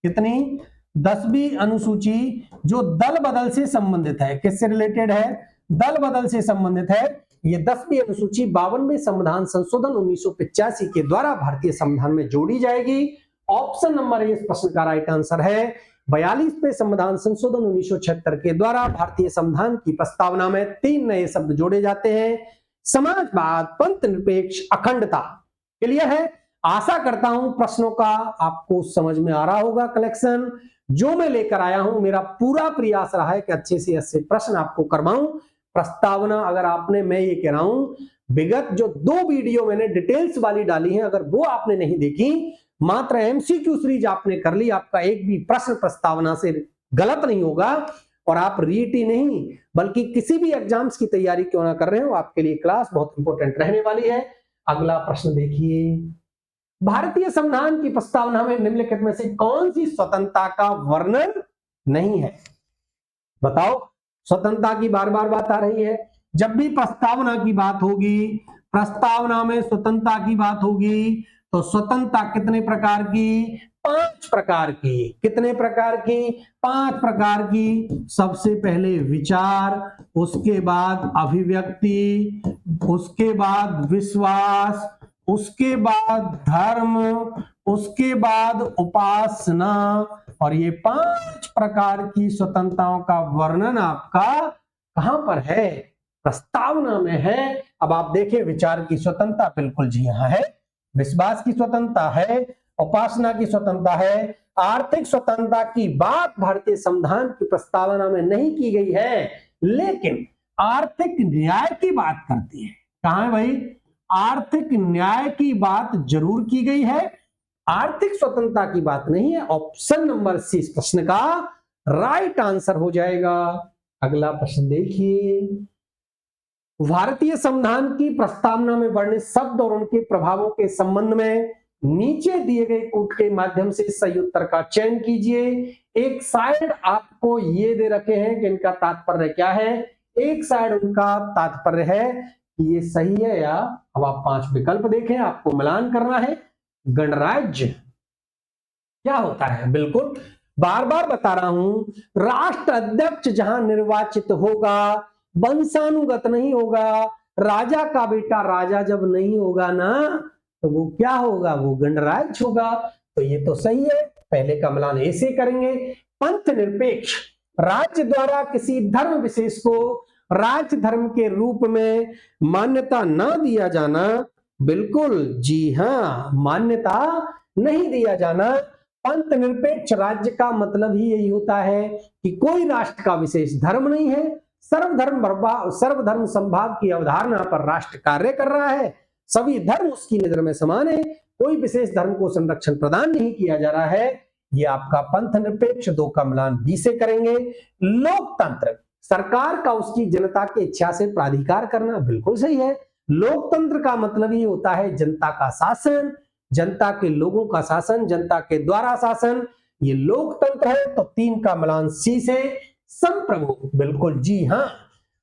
कितनी? 10वीं अनुसूची जो दल बदल से संबंधित है। किससे रिलेटेड है? दल बदल से संबंधित है। ये 10वीं अनुसूची 52वें संविधान संशोधन 1985 के द्वारा भारतीय संविधान में जोड़ी जाएगी। ऑप्शन नंबर ए इस प्रश्न का राइट आंसर है। 42वें संविधान संशोधन 1976 के द्वारा भारतीय संविधान की प्रस्तावना में 3 नए शब्द जोड़े जाते हैं, समाजवाद पंथ निरपेक्ष अखंडता। क्लियर है? आशा करता हूं प्रश्नों का आपको समझ में आ रहा होगा कलेक्शन जो मैं लेकर आया हूं। मेरा पूरा प्रयास रहा है कि अच्छे से अच्छे प्रश्न आपको करवाऊं। प्रस्तावना अगर आपने, मैं ये कह रहा हूं, विगत जो 2 वीडियो मैंने डिटेल्स वाली डाली है, अगर वो आपने नहीं देखी, मात्र एमसीक्यू सीरीज आपने कर ली, आपका एक भी प्रश्न प्रस्तावना से गलत नहीं होगा और आप रीट ही नहीं बल्कि किसी भी एग्जाम्स की तैयारी क्यों ना कर रहे हो, आपके लिए क्लास बहुत इंपॉर्टेंट रहने वाली है। अगला प्रश्न देखिए, भारतीय संविधान की प्रस्तावना में निम्नलिखित में से कौन सी स्वतंत्रता का वर्णन नहीं है? बताओ। स्वतंत्रता की बार बार बात आ रही है। जब भी प्रस्तावना की बात होगी, प्रस्तावना में स्वतंत्रता की बात होगी, तो स्वतंत्रता कितने प्रकार की? 5 प्रकार की। कितने प्रकार की? 5 प्रकार की। सबसे पहले विचार, उसके बाद अभिव्यक्ति, उसके बाद विश्वास, उसके बाद धर्म, उसके बाद उपासना। और ये 5 प्रकार की स्वतंत्रताओं का वर्णन आपका कहां पर है? प्रस्तावना में है। अब आप देखें, विचार की स्वतंत्रता बिल्कुल जी यहां है, विश्वास की स्वतंत्रता है, उपासना की स्वतंत्रता है, आर्थिक स्वतंत्रता की बात भारतीय संविधान की प्रस्तावना में नहीं की गई है, लेकिन आर्थिक न्याय की बात करती है। कहां है भाई? आर्थिक न्याय की बात जरूर की गई है, आर्थिक स्वतंत्रता की बात नहीं है। ऑप्शन नंबर सी इस प्रश्न का राइट आंसर हो जाएगा। अगला प्रश्न देखिए, भारतीय संविधान की प्रस्तावना में वर्णित शब्द और उनके प्रभावों के संबंध में नीचे दिए गए कोड के माध्यम से सही उत्तर का चयन कीजिए। एक साइड आपको ये दे रखे हैं कि इनका तात्पर्य क्या है, एक साइड उनका तात्पर्य है कि ये सही है या। अब आप 5 विकल्प देखें, आपको मिलान करना है। गणराज्य क्या होता है? बिल्कुल बार बार बता रहा हूं, राष्ट्र अध्यक्ष जहां निर्वाचित होगा, वंशानुगत नहीं होगा, राजा का बेटा राजा जब नहीं होगा ना तो वो क्या होगा, वो गणराज्य होगा। तो ये तो सही है, पहले का मिलान ऐसे करेंगे। पंथ निरपेक्ष, राज्य द्वारा किसी धर्म विशेष को राज्य धर्म के रूप में मान्यता न दिया जाना। बिल्कुल जी हाँ, मान्यता नहीं दिया जाना। पंथ निरपेक्ष राज्य का मतलब ही यही होता है कि कोई राष्ट्र का विशेष धर्म नहीं है, सर्वधर्म संभाव की अवधारणा पर राष्ट्र कार्य कर रहा है, सभी धर्म उसकी नजर में समान है, कोई विशेष धर्म को संरक्षण प्रदान नहीं किया जा रहा है। ये आपका पंथ निरपेक्ष, दो का मिलान बी से करेंगे। लोकतंत्र, सरकार का उसकी जनता की इच्छा से प्राधिकार करना, बिल्कुल सही है। लोकतंत्र का मतलब ये होता है जनता का शासन, जनता के लोगों का शासन, जनता के द्वारा शासन, ये लोकतंत्र है। तो 3 का मिलान सी से। संप्रभु, बिल्कुल जी हाँ,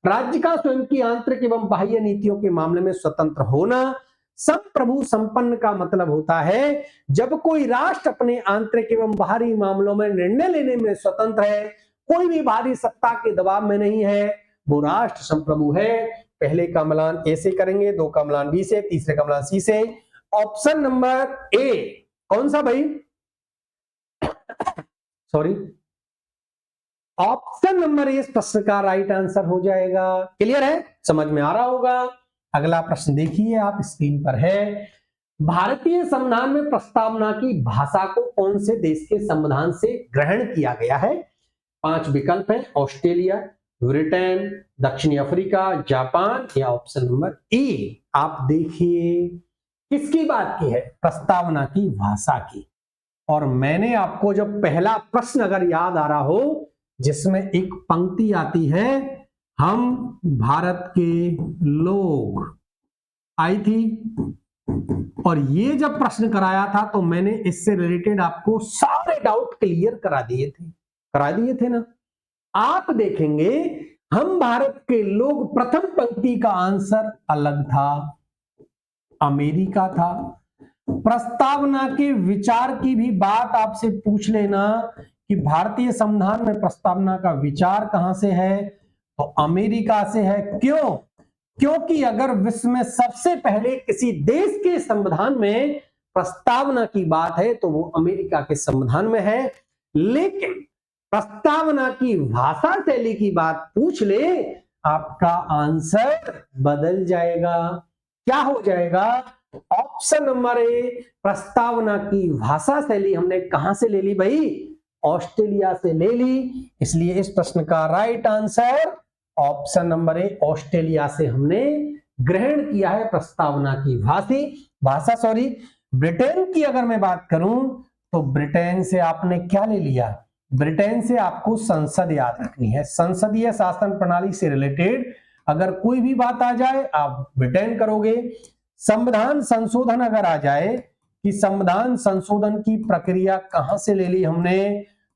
राज्य का स्वयं की आंतरिक एवं बाह्य नीतियों के मामले में स्वतंत्र होना। संप्रभु संपन्न का मतलब होता है जब कोई राष्ट्र अपने आंतरिक एवं बाहरी मामलों में निर्णय लेने में स्वतंत्र है, कोई भी बाहरी सत्ता के दबाव में नहीं है, वो राष्ट्र संप्रभु है। पहले का मिलान ए से करेंगे, 2 का मिलान बी से, तीसरे का मिलान सी से। ऑप्शन नंबर ए कौन सा भाई, सॉरी, ऑप्शन नंबर ए इस प्रश्न का राइट आंसर हो जाएगा। क्लियर है, समझ में आ रहा होगा। अगला प्रश्न देखिए, आप स्क्रीन पर है। भारतीय संविधान में प्रस्तावना की भाषा को कौन से देश के संविधान से ग्रहण किया गया है? 5 विकल्प हैं, ऑस्ट्रेलिया, ब्रिटेन, दक्षिणी अफ्रीका, जापान या ऑप्शन नंबर ए। आप देखिए किसकी बात की है, प्रस्तावना की भाषा की। और मैंने आपको जब पहला प्रश्न अगर याद आ रहा हो जिसमें एक पंक्ति आती है, हम भारत के लोग, आई थी, और ये जब प्रश्न कराया था तो मैंने इससे रिलेटेड आपको सारे डाउट क्लियर करा दिए थे ना। आप देखेंगे हम भारत के लोग, प्रथम पंक्ति का आंसर अलग था, अमेरिका था। प्रस्तावना के विचार की भी बात आपसे पूछ लेना कि भारतीय संविधान में प्रस्तावना का विचार कहां से है, तो अमेरिका से है। क्यों? क्योंकि अगर विश्व में सबसे पहले किसी देश के संविधान में प्रस्तावना की बात है तो वो अमेरिका के संविधान में है। लेकिन प्रस्तावना की भाषा शैली की बात पूछ ले, आपका आंसर बदल जाएगा। क्या हो जाएगा? ऑप्शन नंबर ए, प्रस्तावना की भाषा शैली हमने कहां से ले ली भाई? ऑस्ट्रेलिया से ले ली। इसलिए इस प्रश्न का right answer option number A, Australia से हमने ग्रहण किया है प्रस्तावना की भाषा। सॉरी, ब्रिटेन की अगर मैं बात करूं तो ब्रिटेन से आपने क्या ले लिया? ब्रिटेन से आपको संसद याद रखनी है। संसदीय शासन प्रणाली से रिलेटेड अगर कोई भी बात आ जाए आप ब्रिटेन करोगे। संविधान संशोधन अगर आ जाए कि संविधान संशोधन की प्रक्रिया कहां से ले ली हमने,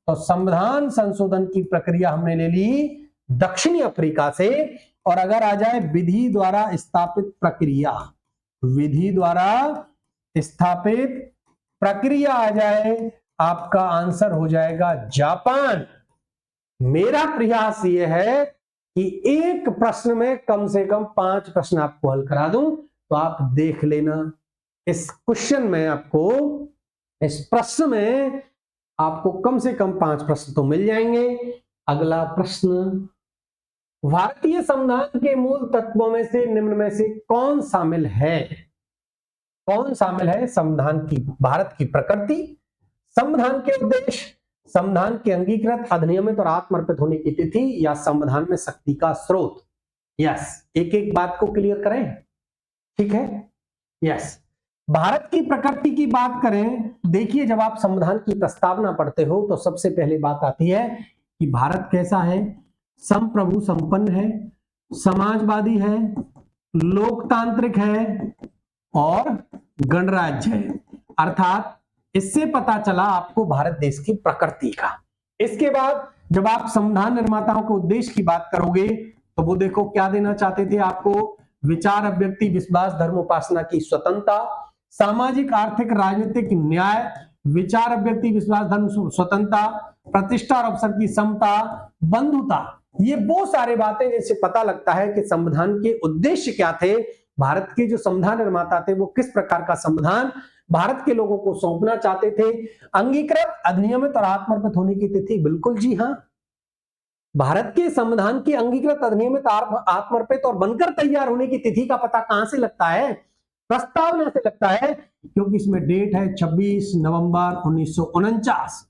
तो संविधान संशोधन की प्रक्रिया हमने ले ली दक्षिणी अफ्रीका से। और अगर आ जाए विधि द्वारा स्थापित प्रक्रिया, विधि द्वारा स्थापित प्रक्रिया आ जाए, आपका आंसर हो जाएगा जापान। मेरा प्रयास यह है कि एक प्रश्न में कम से कम 5 प्रश्न आपको हल करा दूं, तो आप देख लेना इस क्वेश्चन में आपको, इस प्रश्न में आपको कम से कम 5 प्रश्न तो मिल जाएंगे। अगला प्रश्न, भारतीय संविधान के मूल तत्वों में से निम्न में से कौन शामिल है? कौन शामिल है? संविधान की, भारत की प्रकृति, संविधान के उद्देश्य, संविधान के अंगीकृत, अधिनियमित और आत्मर्पित होने की तिथि, या संविधान में शक्ति का स्रोत। यस, एक एक बात को क्लियर करें, ठीक है। यस, भारत की प्रकृति की बात करें, देखिए जब आप संविधान की प्रस्तावना पढ़ते हो तो सबसे पहले बात आती है कि भारत कैसा है? संप्रभु संपन्न है, समाजवादी है, लोकतांत्रिक है और गणराज्य है। अर्थात इससे पता चला आपको भारत देश की प्रकृति का। इसके बाद जब आप संविधान निर्माताओं के उद्देश्य की बात करोगे तो वो देखो क्या देना चाहते थे आपको? विचार, अभिव्यक्ति, विश्वास, धर्म, उपासना की स्वतंत्रता, सामाजिक, आर्थिक, राजनीतिक न्याय, विचार, अभिव्यक्ति, विश्वास, धर्म, स्वतंत्रता, प्रतिष्ठा और अवसर की समता, बंधुता, ये वो सारे बातें जिनसे पता लगता है कि संविधान के उद्देश्य क्या थे, भारत के जो संविधान निर्माता थे वो किस प्रकार का संविधान भारत के लोगों को सौंपना चाहते थे। अंगीकृत, अधिनियमित और आत्मर्पित होने की तिथि, बिल्कुल जी हाँ। भारत के संविधान की अंगीकृत, अधिनियमित, आत्मर्पित और बनकर तैयार होने की तिथि का पता कहां से लगता है? प्रस्तावना से लगता है, क्योंकि इसमें डेट है 26 नवंबर 1949।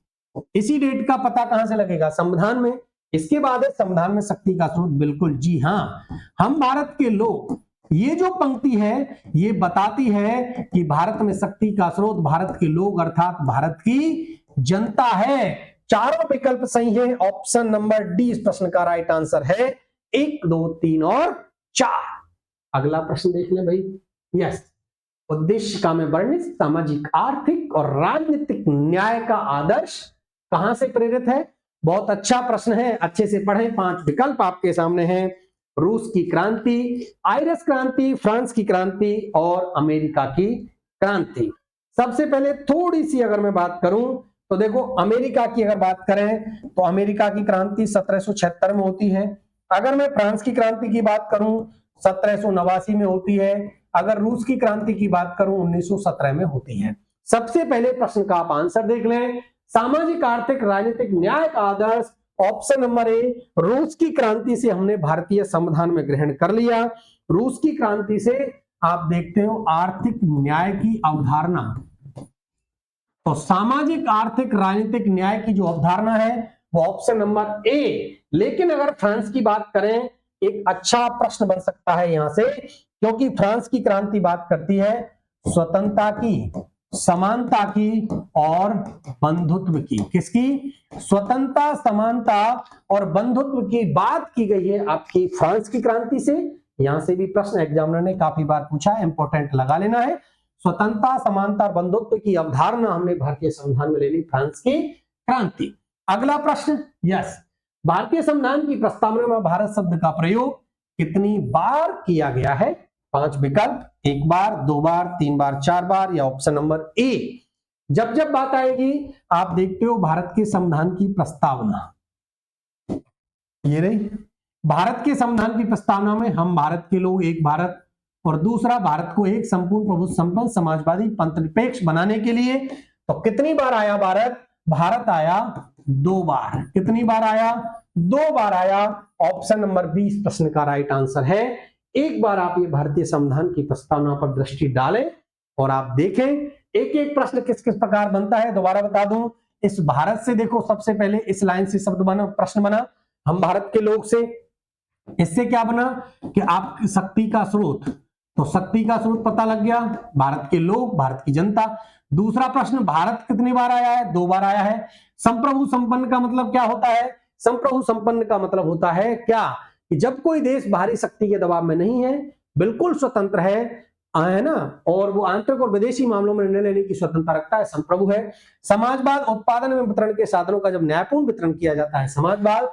इसी डेट का पता कहां से लगेगा? संविधान में। इसके बाद है संविधान में शक्ति का स्रोत, बिल्कुल जी हाँ। हम भारत के लोग, ये जो पंक्ति है ये बताती है कि भारत में शक्ति का स्रोत भारत के लोग अर्थात भारत की जनता है। चारों विकल्प सही है। ऑप्शन नंबर डी इस प्रश्न का राइट आंसर है। 1, 2, 3 और 4। अगला प्रश्न देख ले भाई। यस, उद्देश्य का में वर्णित सामाजिक, आर्थिक और राजनीतिक न्याय का आदर्श कहां से प्रेरित है? बहुत अच्छा प्रश्न है, अच्छे से पढ़ें। 5 विकल्प आपके सामने हैं। रूस की क्रांति, आयरिश क्रांति, फ्रांस की क्रांति और अमेरिका की क्रांति। सबसे पहले थोड़ी सी अगर मैं बात करूं तो देखो, अमेरिका की अगर बात करें तो अमेरिका की क्रांति 1776 में होती है। अगर मैं फ्रांस की क्रांति की बात करूं 1789 में होती है। अगर रूस की क्रांति की बात करूं 1917 में होती है। सबसे पहले प्रश्न का आप आंसर देख लें। सामाजिक, आर्थिक, राजनीतिक न्याय का आदर्श, ऑप्शन नंबर ए, रूस की क्रांति से हमने भारतीय संविधान में ग्रहण कर लिया। रूस की क्रांति से आप देखते हो आर्थिक न्याय की अवधारणा, तो सामाजिक, आर्थिक, राजनीतिक न्याय की जो अवधारणा है वो ऑप्शन नंबर ए। लेकिन अगर फ्रांस की बात करें, एक अच्छा प्रश्न बन सकता है यहां से, क्योंकि फ्रांस की क्रांति बात करती है स्वतंत्रता की, समानता की और बंधुत्व की। किसकी? स्वतंत्रता, समानता और बंधुत्व की बात की गई है आपकी फ्रांस की क्रांति से। यहां से भी प्रश्न एग्जामिनर ने काफी बार पूछा है, इंपॉर्टेंट लगा लेना है। स्वतंत्रता, समानता, बंधुत्व की अवधारणा हमने भारतीय संविधान में ले ली फ्रांस की क्रांति। अगला प्रश्न, यस, भारतीय संविधान की प्रस्तावना में भारत शब्द का प्रयोग कितनी बार किया गया है? 5 विकल्प, 1 बार, 2 बार, 3 बार, 4 बार या ऑप्शन नंबर ए। जब जब बात आएगी आप देखते हो भारत के संविधान की प्रस्तावना, ये रही भारत के संविधान की प्रस्तावना में, हम भारत के लोग एक भारत, और दूसरा भारत को एक संपूर्ण प्रभुत्व संपन्न समाजवादी पंथनिरपेक्ष बनाने के लिए। तो कितनी बार आया भारत? भारत आया 2 बार। कितनी बार आया? 2 बार आया। ऑप्शन नंबर बी इस प्रश्न का राइट आंसर है। एक बार आप ये भारतीय संविधान की प्रस्तावना पर दृष्टि डालें और आप देखें एक एक प्रश्न किस किस प्रकार बनता है। दोबारा बता दूं, इस भारत से देखो, सबसे पहले इस लाइन से शब्द बना, प्रश्न बना हम भारत के लोग से। इससे क्या बना कि आप शक्ति का स्रोत, तो शक्ति का स्रोत पता लग गया, भारत के लोग, भारत की जनता। दूसरा प्रश्न, भारत कितनी बार आया है? 2 बार आया है। संप्रभु संपन्न का मतलब क्या होता है? संप्रभु संपन्न का मतलब होता है क्या कि जब कोई देश बाहरी शक्ति के दबाव में नहीं है, बिल्कुल स्वतंत्र है ना, और वो आंतरिक और विदेशी मामलों में निर्णय लेने की स्वतंत्रता रखता है, संप्रभु है। समाजवाद, उत्पादन एवं वितरण के साधनों का जब न्यायपूर्ण वितरण किया जाता है, समाजवाद।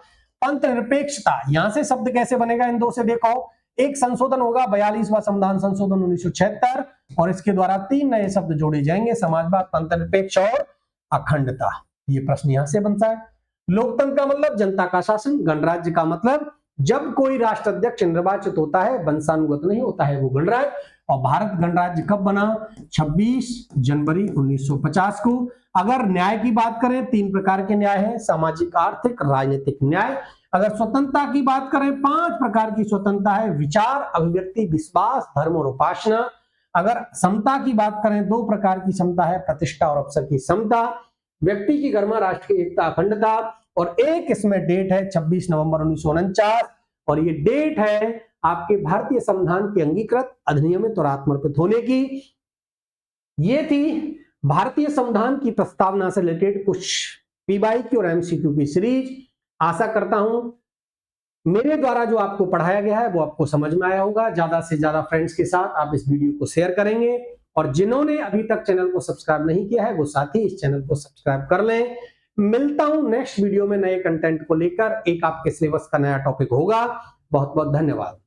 पंथ निरपेक्षता, यहां से शब्द कैसे बनेगा इन दो से देखो। एक संशोधन होगा 42वां संविधान संशोधन 1976 और इसके द्वारा 3 नए शब्द जोड़े जाएंगे, समाजवाद, पंथ निरपेक्ष और अखंडता। ये प्रश्न यहां से बनता है। लोकतंत्र का मतलब जनता का शासन, गणराज्य का मतलब जब कोई राष्ट्राध्यक्ष निर्वाचित होता है, वंशानुगत नहीं होता है, वो गणराज्य। और भारत गणराज्य कब बना? 26 जनवरी 1950 को। अगर न्याय की बात करें, 3 प्रकार के न्याय हैं, सामाजिक, आर्थिक, राजनीतिक न्याय। अगर स्वतंत्रता की बात करें, 5 प्रकार की स्वतंत्रता है, विचार, अभिव्यक्ति, विश्वास, धर्म और उपासना। अगर समता की बात करें, 2 प्रकार की समता है, प्रतिष्ठा और अवसर की समता, व्यक्ति की गरिमा, राष्ट्र की एकता, अखंडता। और एक इसमें डेट है 26 नवंबर 1949 और ये डेट है आपके भारतीय संविधान के अंगीकृत, अधिनियमित और आत्मर्पित होने की। ये थी भारतीय संविधान की प्रस्तावना से रिलेटेड कुछ पीवाईक्यू और एमसीक्यू की सीरीज। आशा करता हूं मेरे द्वारा जो आपको पढ़ाया गया है वो आपको समझ में आया होगा। ज्यादा से ज्यादा फ्रेंड्स के साथ आप इस वीडियो को शेयर करेंगे और जिन्होंने अभी तक चैनल को सब्सक्राइब नहीं किया है वो साथ ही इस चैनल को सब्सक्राइब कर लें। मिलता हूं नेक्स्ट वीडियो में नए कंटेंट को लेकर, एक आपके सिलेबस का नया टॉपिक होगा। बहुत बहुत धन्यवाद।